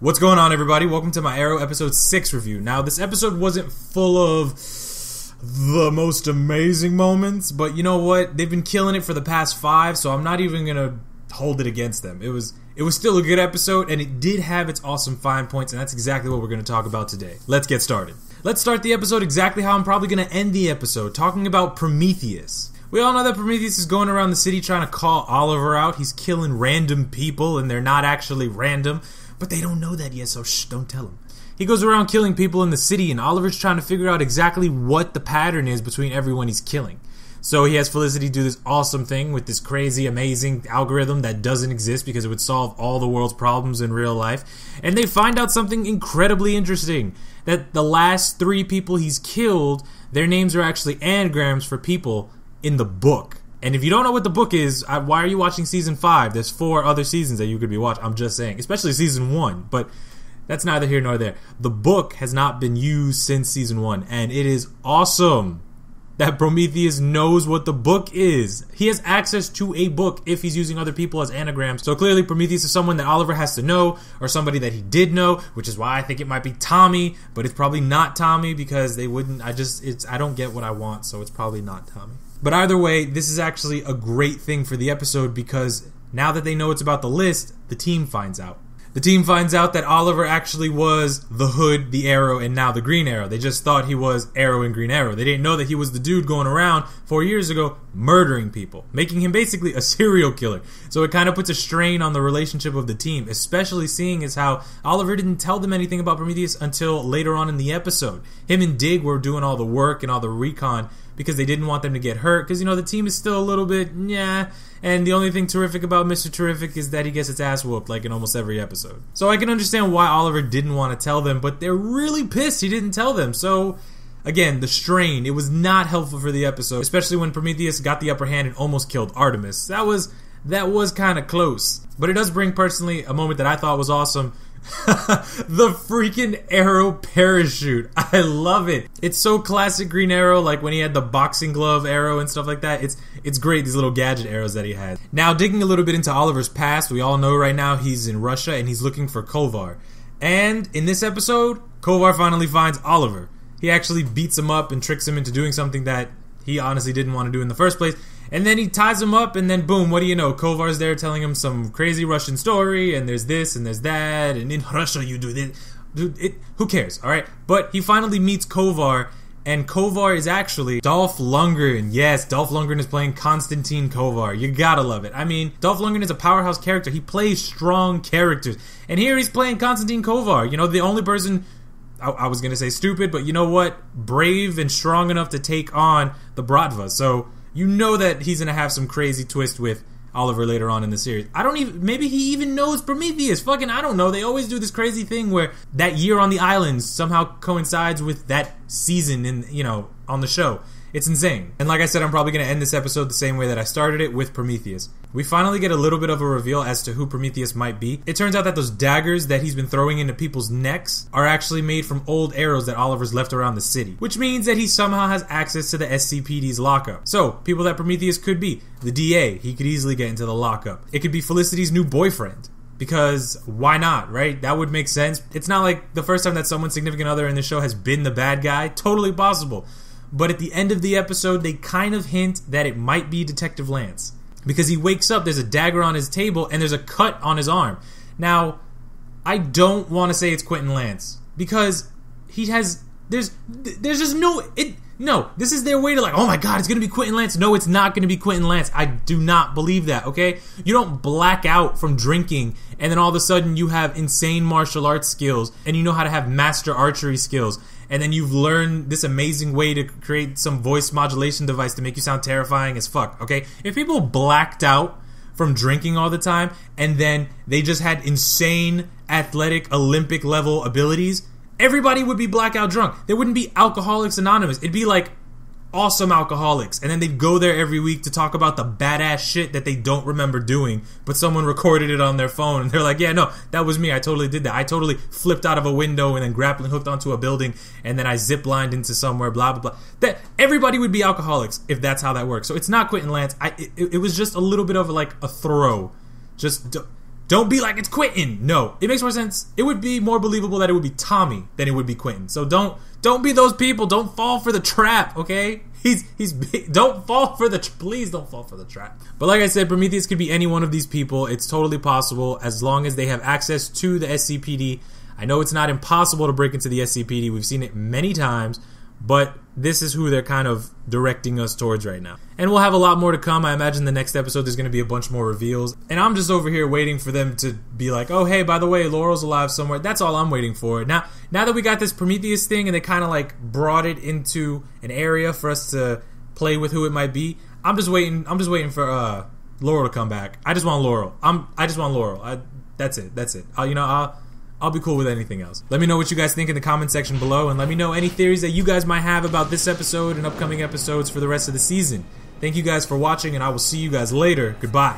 What's going on, everybody? Welcome to my Arrow episode 6 review. Now, this episode wasn't full of the most amazing moments, but you know what? They've been killing it for the past 5, so I'm not even gonna hold it against them. It was still a good episode, and it did have its awesome fine points, and that's exactly what we're gonna talk about today. Let's get started. Let's start the episode exactly how I'm probably gonna end the episode, talking about Prometheus. We all know that Prometheus is going around the city trying to call Oliver out. He's killing random people, and they're not actually random. But they don't know that yet, so shh, don't tell him. He goes around killing people in the city, and Oliver's trying to figure out exactly what the pattern is between everyone he's killing. So he has Felicity do this awesome thing with this crazy, amazing algorithm that doesn't exist because it would solve all the world's problems in real life. And they find out something incredibly interesting, that the last 3 people he's killed, their names are actually anagrams for people in the book. And if you don't know what the book is, why are you watching season 5? There's 4 other seasons that you could be watching. I'm just saying, especially season 1, but that's neither here nor there. The book has not been used since season 1, and it is awesome that Prometheus knows what the book is. He has access to a book if he's using other people as anagrams. So clearly Prometheus is someone that Oliver has to know, or somebody that he did know, which is why I think it might be Tommy, but it's probably not Tommy because they wouldn't. I don't get what I want, so it's probably not Tommy. But either way, this is actually a great thing for the episode because now that they know it's about the list, the team finds out. The team finds out that Oliver actually was the Hood, the Arrow, and now the Green Arrow. They just thought he was Arrow and Green Arrow. They didn't know that he was the dude going around 4 years ago murdering people, making him basically a serial killer. So it kind of puts a strain on the relationship of the team, especially seeing as how Oliver didn't tell them anything about Prometheus until later on in the episode. Him and Dig were doing all the work and all the recon because they didn't want them to get hurt, because, you know, the team is still a little bit, yeah, and the only thing terrific about Mr. Terrific is that he gets its ass whooped, like in almost every episode. So I can understand why Oliver didn't want to tell them, but they're really pissed he didn't tell them, so again, the strain, it was not helpful for the episode, especially when Prometheus got the upper hand and almost killed Artemis. That was kind of close, but it does bring, personally, a moment that I thought was awesome. The freaking Arrow parachute. I love it. It's so classic Green Arrow, like when he had the boxing glove arrow and stuff like that. It's great, these little gadget arrows that he had. Now, digging a little bit into Oliver's past, we all know right now he's in Russia and he's looking for Kovar. And in this episode, Kovar finally finds Oliver. He actually beats him up and tricks him into doing something that he honestly didn't want to do in the first place. And then he ties him up, and then boom, what do you know? Kovar's there telling him some crazy Russian story, and there's this, and there's that, and in Russia you do this. Dude, who cares, alright? But he finally meets Kovar, and Kovar is actually Dolph Lundgren. Yes, Dolph Lundgren is playing Konstantin Kovar. You gotta love it. I mean, Dolph Lundgren is a powerhouse character. He plays strong characters. And here he's playing Konstantin Kovar. You know, the only person, I was gonna say stupid, but you know what? Brave and strong enough to take on the Bratva. So you know that he's gonna have some crazy twist with Oliver later on in the series. Maybe he even knows Prometheus. Fucking, I don't know. They always do this crazy thing where that year on the islands somehow coincides with that season on the show. It's insane. And like I said, I'm probably going to end this episode the same way that I started it, with Prometheus. We finally get a little bit of a reveal as to who Prometheus might be. It turns out that those daggers that he's been throwing into people's necks are actually made from old arrows that Oliver's left around the city, which means that he somehow has access to the SCPD's lockup. So, people that Prometheus could be: the DA, he could easily get into the lockup. It could be Felicity's new boyfriend, because why not, right? That would make sense. It's not like the first time that someone's significant other in the show has been the bad guy. Totally possible. But at the end of the episode, they kind of hint that it might be Detective Lance. Because he wakes up, there's a dagger on his table, and there's a cut on his arm. Now, I don't want to say it's Quentin Lance, because he has, there's just no, this is their way to like, oh my god, it's going to be Quentin Lance. No, it's not going to be Quentin Lance. I do not believe that, okay? You don't black out from drinking, and then all of a sudden you have insane martial arts skills, and you know how to have master archery skills, and then you've learned this amazing way to create some voice modulation device to make you sound terrifying as fuck, okay? If people blacked out from drinking all the time, and then they just had insane athletic Olympic level abilities, everybody would be blackout drunk. There wouldn't be Alcoholics Anonymous. It'd be like awesome alcoholics, and then they'd go there every week to talk about the badass shit that they don't remember doing, but someone recorded it on their phone, and they're like, yeah, no, that was me, I totally did that, I totally flipped out of a window and then grappling hooked onto a building, and then I ziplined into somewhere, blah blah blah. That everybody would be alcoholics if that's how that works. So it's not Quentin Lance. It was just a little bit of like a throw, just Don't be like it's Quentin. No, it makes more sense. It would be more believable that it would be Tommy than it would be Quentin. So don't be those people. Don't fall for the trap, okay? Don't fall for the please don't fall for the trap. But like I said, Prometheus could be any one of these people. It's totally possible as long as they have access to the SCPD. I know it's not impossible to break into the SCPD. We've seen it many times, but this is who they're kind of directing us towards right now. And we'll have a lot more to come. I imagine the next episode there's going to be a bunch more reveals. And I'm just over here waiting for them to be like, oh, hey, by the way, Laurel's alive somewhere. That's all I'm waiting for. Now that we got this Prometheus thing and they kind of like brought it into an area for us to play with who it might be, I'm just waiting for Laurel to come back. I just want Laurel. I just want Laurel. That's it. I'll be cool with anything else. Let me know what you guys think in the comment section below, and let me know any theories that you guys might have about this episode and upcoming episodes for the rest of the season. Thank you guys for watching, and I will see you guys later. Goodbye.